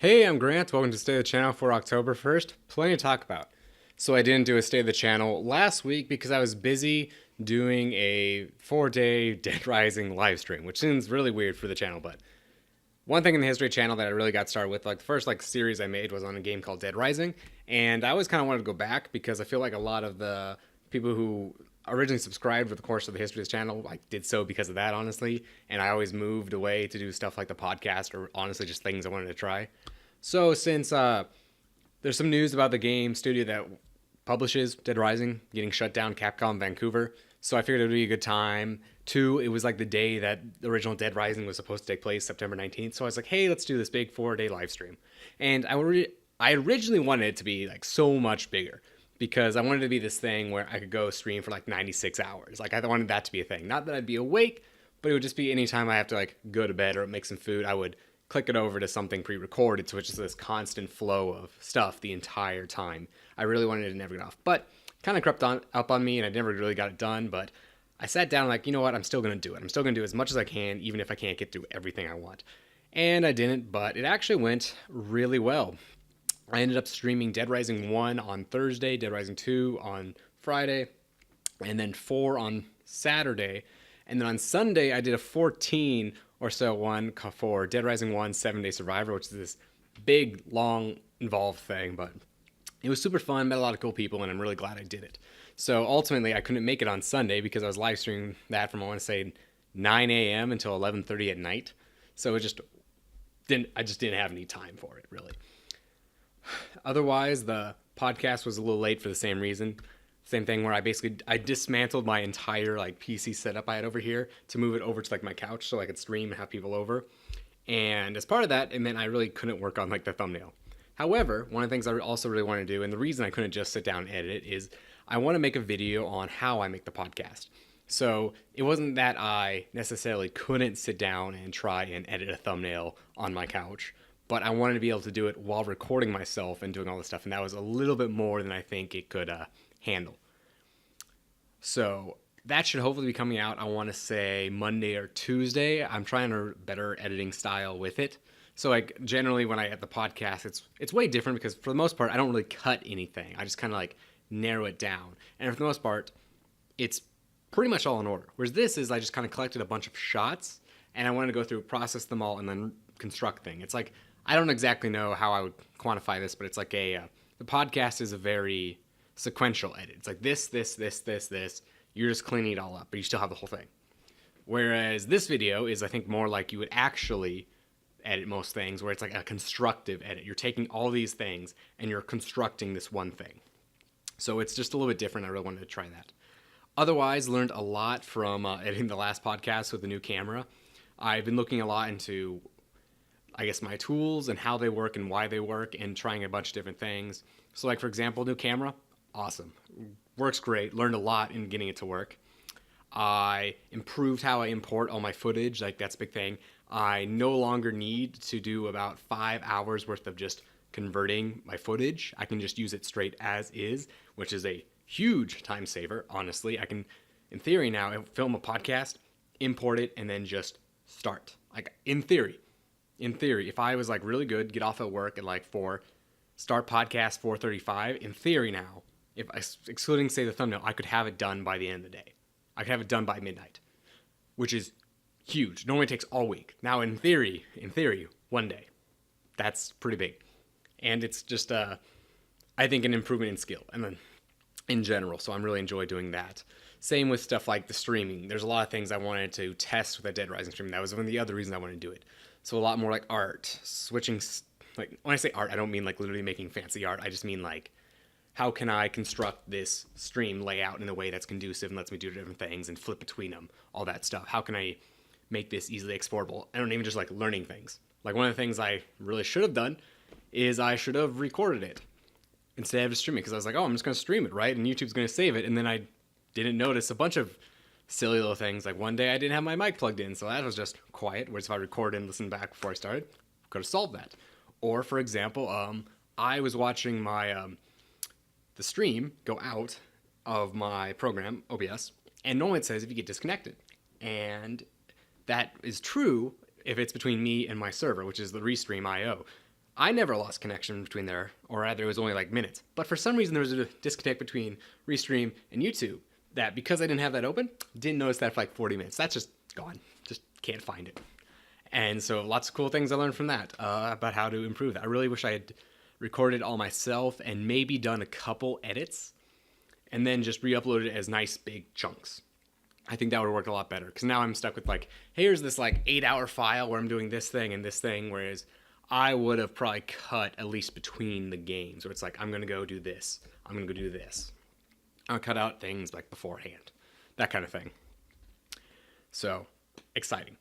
Hey, I'm Grant. Welcome to Stay of the Channel for October 1st. Plenty to talk about. So I didn't do a Stay of the Channel last week because I was busy doing a 4-day Dead Rising live stream, which seems really weird for the channel, but one thing in the history of the channel that I really got started with, like the first series I made was on a game called Dead Rising, and I always kind of wanted to go back because I feel like a lot of the people who originally subscribed for the course of the history of this channel did so because of that, honestly, and I always moved away to do stuff like the podcast or honestly just things I wanted to try. So since there's some news about the game studio that publishes Dead Rising getting shut down, Capcom Vancouver, so I figured it would be a good time. Two, it was like the day that the original Dead Rising was supposed to take place, September 19th. So I was like, hey, let's do this big 4-day live stream. And I originally wanted it to be like so much bigger because I wanted it to be this thing where I could go stream for like 96 hours. Like I wanted that to be a thing. Not that I'd be awake, but it would just be anytime I have to like go to bed or make some food, I would click it over to something pre-recorded, so it's just this constant flow of stuff the entire time. I really wanted it to never get off, but kind of crept up on me, and I never really got it done. But I sat down like, you know what? I'm still gonna do it. I'm still gonna do as much as I can, even if I can't get through everything I want. And I didn't, but it actually went really well. I ended up streaming Dead Rising 1 on Thursday, Dead Rising 2 on Friday, and then 4 on Saturday. And then on Sunday, I did a 14 or so one for Dead Rising 1 7-Day Survivor, which is this big, long, involved thing. But it was super fun, met a lot of cool people, and I'm really glad I did it. So ultimately, I couldn't make it on Sunday because I was live streaming that from, I want to say, 9 a.m. until 11:30 at night. So I just didn't have any time for it, really. Otherwise, the podcast was a little late for the same reason. Same thing where I dismantled my entire like PC setup I had over here to move it over to like my couch so I could stream and have people over. And as part of that, it meant I really couldn't work on like the thumbnail. However, one of the things I also really want to do, and the reason I couldn't just sit down and edit it, is I want to make a video on how I make the podcast. So it wasn't that I necessarily couldn't sit down and try and edit a thumbnail on my couch, but I wanted to be able to do it while recording myself and doing all this stuff, and that was a little bit more than I think it could handle. So that should hopefully be coming out, I want to say Monday or Tuesday. I'm trying a better editing style with it. So like generally when I edit the podcast, it's way different because for the most part I don't really cut anything. I just kind of like narrow it down. And for the most part, it's pretty much all in order. Whereas this is I just kind of collected a bunch of shots and I wanted to go through, process them all, and then construct things. It's like I don't exactly know how I would quantify this, but it's like the podcast is a very sequential edit. It's like this. You're just cleaning it all up, but you still have the whole thing. Whereas this video is, I think, more like you would actually edit most things, where it's like a constructive edit. You're taking all these things and you're constructing this one thing. So it's just a little bit different. I really wanted to try that. Otherwise, learned a lot from editing the last podcast with the new camera. I've been looking a lot into, I guess, my tools and how they work and why they work, and trying a bunch of different things. So like, for example, new camera, awesome. Works great. Learned a lot in getting it to work. I improved how I import all my footage. Like, that's a big thing. I no longer need to do about 5 hours worth of just converting my footage. I can just use it straight as is, which is a huge time saver, honestly. I can, in theory now, film a podcast, import it, and then just start. Like, in theory, if I was like really good, get off at work at like 4, start podcast 4:35, in theory now, if I, excluding say the thumbnail, I could have it done by the end of the day. I could have it done by midnight, which is huge. Normally it takes all week. Now in theory, one day. That's pretty big. And it's just, I think, an improvement in skill and then in general. So I'm really enjoy doing that. Same with stuff like the streaming. There's a lot of things I wanted to test with a Dead Rising stream. That was one of the other reasons I wanted to do it. So a lot more like art, switching, like when I say art, I don't mean like literally making fancy art. I just mean like, how can I construct this stream layout in a way that's conducive and lets me do different things and flip between them, all that stuff. How can I make this easily exportable? I don't even just like learning things. Like one of the things I really should have done is I should have recorded it instead of just streaming, because I was like, oh, I'm just going to stream it, right? And YouTube's going to save it. And then I didn't notice a bunch of silly little things. Like one day I didn't have my mic plugged in, so that was just quiet. Whereas if I recorded and listened back before I started, I could have solved that. Or for example, I was watching my the stream go out of my program, OBS, and normally it says if you get disconnected. And that is true if it's between me and my server, which is the Restream IO. I never lost connection between there, or rather it was only like minutes. But for some reason there was a disconnect between Restream and YouTube that because I didn't have that open, didn't notice that for like 40 minutes. That's just gone. Just can't find it. And so lots of cool things I learned from that about how to improve that. I really wish I had recorded all myself and maybe done a couple edits and then just re-uploaded it as nice big chunks. I think that would work a lot better because now I'm stuck with like, here's this like 8-hour file where I'm doing this thing and this thing, whereas I would have probably cut at least between the games where it's like, I'm going to go do this. I'm going to go do this. I'll cut out things like beforehand, that kind of thing. So exciting.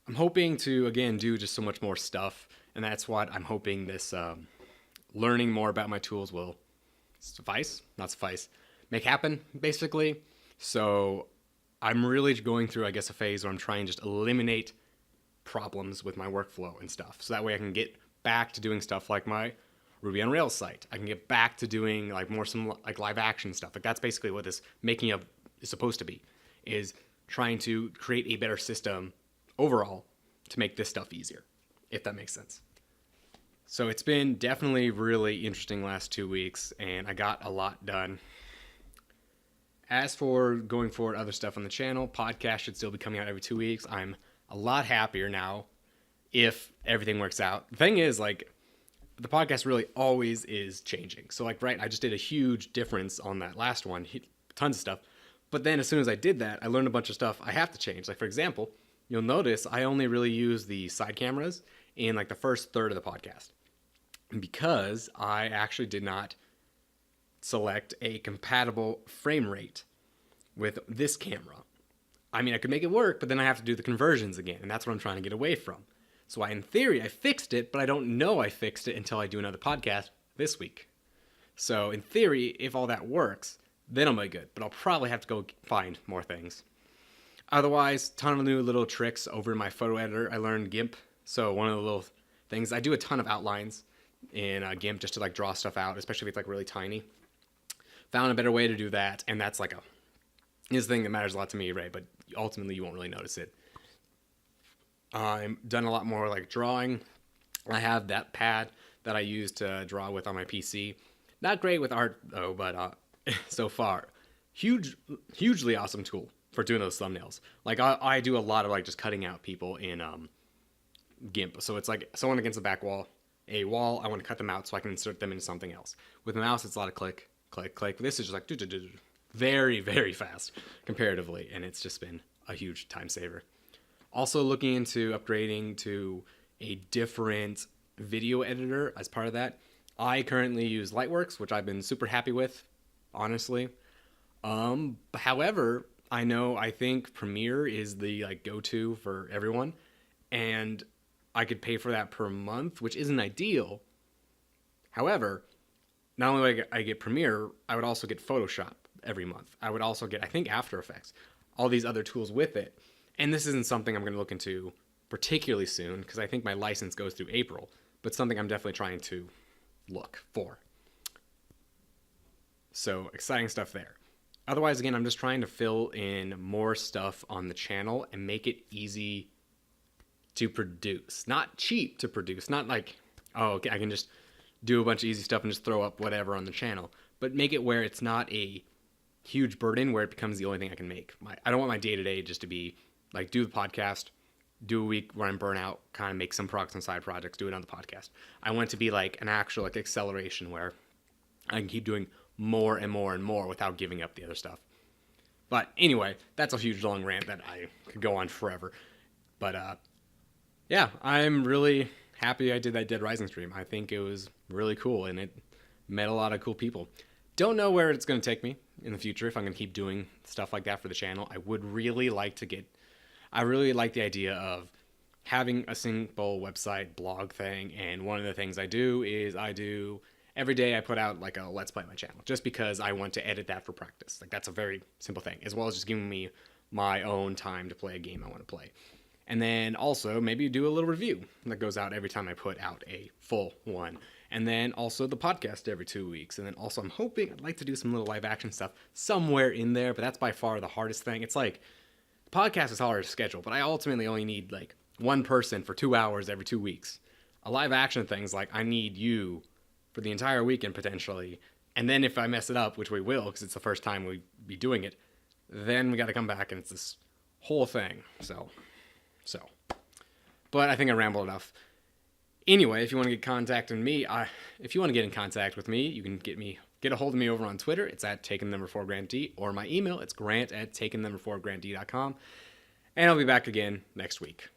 I'm hoping to, again, do just so much more stuff. And that's what I'm hoping this learning more about my tools will make happen, basically. So I'm really going through, I guess, a phase where I'm trying to just eliminate problems with my workflow and stuff. So that way I can get back to doing stuff like my Ruby on Rails site. I can get back to doing like some like live action stuff. Like that's basically what this making of is supposed to be, is trying to create a better system overall to make this stuff easier, if that makes sense. So it's been definitely really interesting last 2 weeks, and I got a lot done. As for going forward, other stuff on the channel, podcast should still be coming out every 2 weeks. I'm a lot happier now if everything works out. The thing is, like, the podcast really always is changing. So, like, right, I just did a huge difference on that last one, tons of stuff. But then as soon as I did that, I learned a bunch of stuff I have to change. Like, for example, you'll notice I only really use the side cameras in, like, the first third of the podcast because I actually did not select a compatible frame rate with this camera. I mean, I could make it work, but then I have to do the conversions again, and that's what I'm trying to get away from. So in theory, I fixed it, but I don't know I fixed it until I do another podcast this week. So in theory, if all that works, then I'll be good, but I'll probably have to go find more things. Otherwise, ton of new little tricks over in my photo editor. I learned GIMP, so one of the little things, I do a ton of outlines in GIMP just to like draw stuff out, especially if it's like really tiny. Found a better way to do that, and that's like is the thing that matters a lot to me, right? But ultimately, you won't really notice it. I've done a lot more like drawing. I have that pad that I use to draw with on my PC. Not great with art though, but so far, hugely awesome tool for doing those thumbnails. Like I do a lot of like just cutting out people in GIMP. So it's like someone against a back wall, a wall. I want to cut them out so I can insert them into something else. With the mouse, it's a lot of click, click, click. This is just like very, very fast comparatively, and it's just been a huge time saver. Also looking into upgrading to a different video editor as part of that. I currently use Lightworks, which I've been super happy with, honestly. However, I think Premiere is the like go-to for everyone, and I could pay for that per month, which isn't ideal. However, not only would I get Premiere, I would also get Photoshop every month. I would also get, I think, After Effects, all these other tools with it. And this isn't something I'm going to look into particularly soon because I think my license goes through April, but something I'm definitely trying to look for. So exciting stuff there. Otherwise, again, I'm just trying to fill in more stuff on the channel and make it easy to produce. Not cheap to produce. Not like, oh, okay, I can just do a bunch of easy stuff and just throw up whatever on the channel. But make it where it's not a huge burden where it becomes the only thing I can make. I don't want my day-to-day just to be like do the podcast, do a week where I'm burnt out, kind of make some progress on side projects, do another podcast. I want it to be like an actual like acceleration where I can keep doing more and more and more without giving up the other stuff. But anyway, that's a huge long rant that I could go on forever. But yeah, I'm really happy I did that Dead Rising stream. I think it was really cool and it met a lot of cool people. Don't know where it's going to take me in the future if I'm going to keep doing stuff like that for the channel. I really like the idea of having a simple website blog thing. And one of the things I do is every day I put out like a Let's Play on my channel just because I want to edit that for practice. Like that's a very simple thing, as well as just giving me my own time to play a game I want to play. And then also maybe do a little review that goes out every time I put out a full one. And then also the podcast every 2 weeks. And then also I'd like to do some little live action stuff somewhere in there, but that's by far the hardest thing. It's like, the podcast is hard to schedule, but I ultimately only need like one person for 2 hours every 2 weeks. A live action thing's like, I need you for the entire weekend potentially. And then if I mess it up, which we will, because it's the first time we be doing it, then we got to come back and it's this whole thing. So. But I think I rambled enough. Anyway, if you want to if you want to get in contact with me, you can get a hold of me over on Twitter. It's at taking4grantd, or my email, it's grant@taking4grantd.com. And I'll be back again next week.